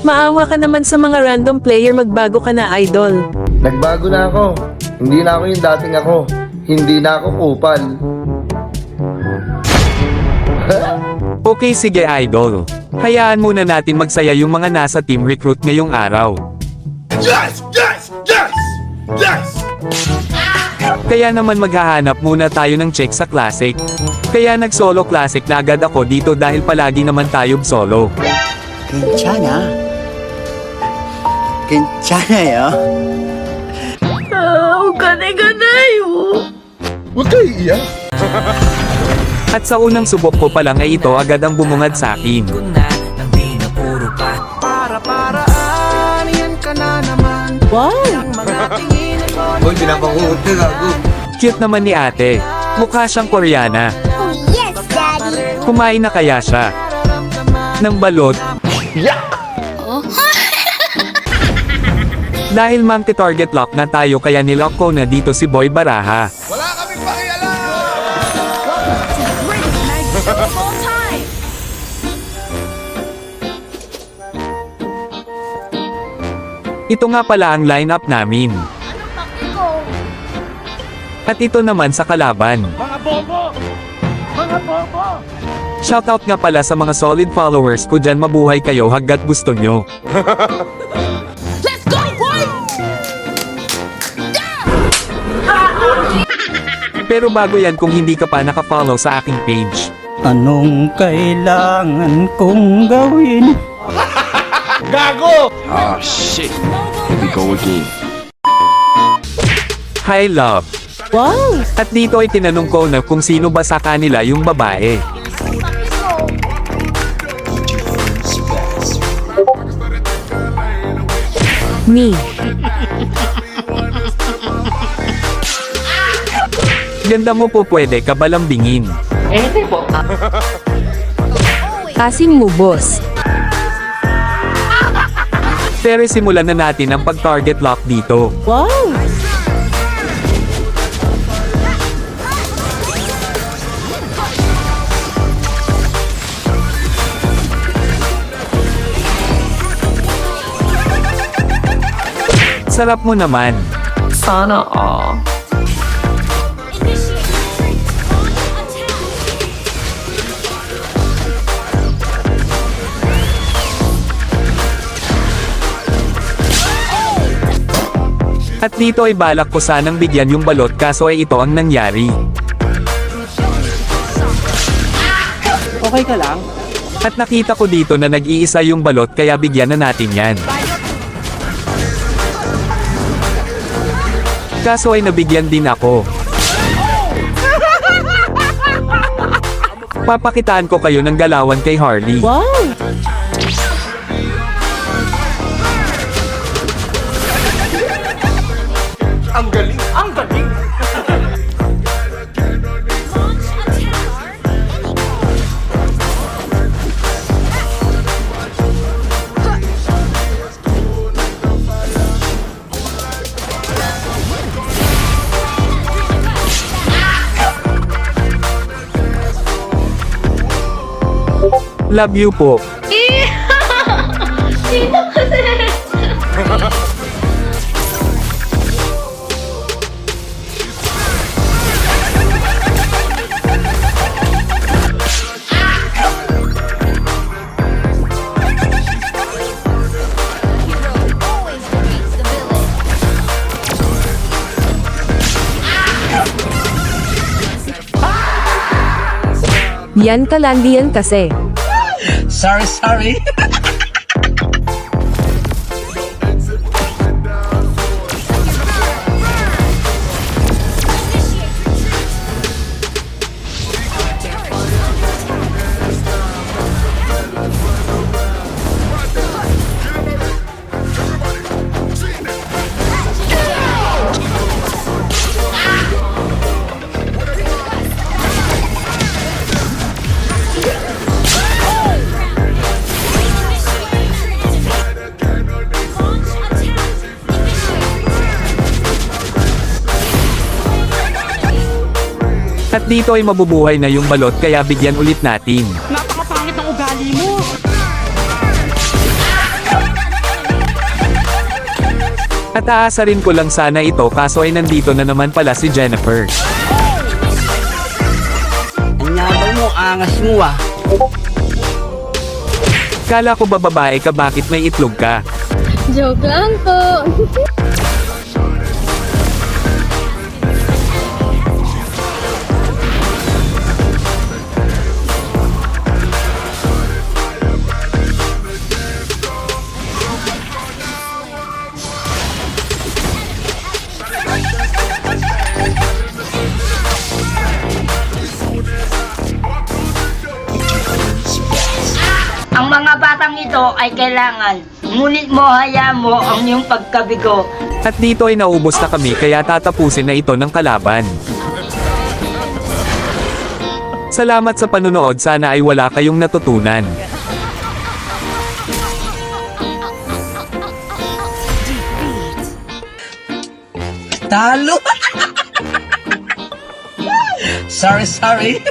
Maawa ka naman sa mga random player, magbago ka na, idol. Nagbago na ako. Hindi na ako yung dating ako. Hindi na ako kupal. Okay, sige idol. Hayaan muna natin magsaya yung mga nasa team recruit ngayong araw. Yes! Yes! Yes! Yes! Kaya naman maghahanap muna tayo ng check sa classic. Kaya nag-solo classic na agad ako dito dahil palagi naman tayo solo. 괜찮아. 괜찮아요. Huwag kayo iiyak. At sa unang subok ko pa lang ay ito agad ang bumungad sa akin. Wow! Uy, pinapangunti ako. Cute naman ni ate. Mukha siyang Koreana. Oh yes, Daddy! Kumain na kaya siya ng balot? Dahil multi-target lock na tayo kaya nilock ko na dito si Boy Baraha. Wala kaming pakialam! Ito nga pala ang lineup namin. At ito naman sa kalaban. Mga bobo! Mga bobo! Shoutout nga pala sa mga solid followers ko dyan, mabuhay kayo hanggat gusto nyo. Let's go, boy! Pero bago yan, kung hindi ka pa nakafollow sa aking page, Anong kailangan kong gawin? Gago! hi love. Wow! At dito ay tinanong ko na kung sino ba sa kanila yung babae. Me. Ganda mo po, pwede ka ba lambingin? Asim mo, boss. Pero simulan na natin ang pag-target lock dito. Wow! Sarap mo naman. Sana all. At dito ay balak ko sanang bigyan yung balot kaso ay ito ang nangyari. Okay ka lang? At nakita ko dito na nag-iisa yung balot kaya bigyan na natin yan. Kaso ay nabigyan din ako. Papakitaan ko kayo ng galawan kay Harley. Wow! Ang galing! Ang galing! Love you po. Yan kalandian kasi. Sorry. At dito ay mabubuhay na yung balot kaya bigyan ulit natin. Napakapangit ng ugali mo! At aasarin ko lang sana ito kaso ay nandito na naman pala si Jennifer. Ang yabang mo, angas mo ah. Kala ko ba babae ka, bakit may itlog ka? Joke lang po. Ang mga batang ito ay kailangan, ngunit mo hayaan mo ang iyong pagkabigo. At dito ay naubos na kami kaya tatapusin na ito ng kalaban. Salamat sa panunood, sana ay wala kayong natutunan. Talo! Sorry.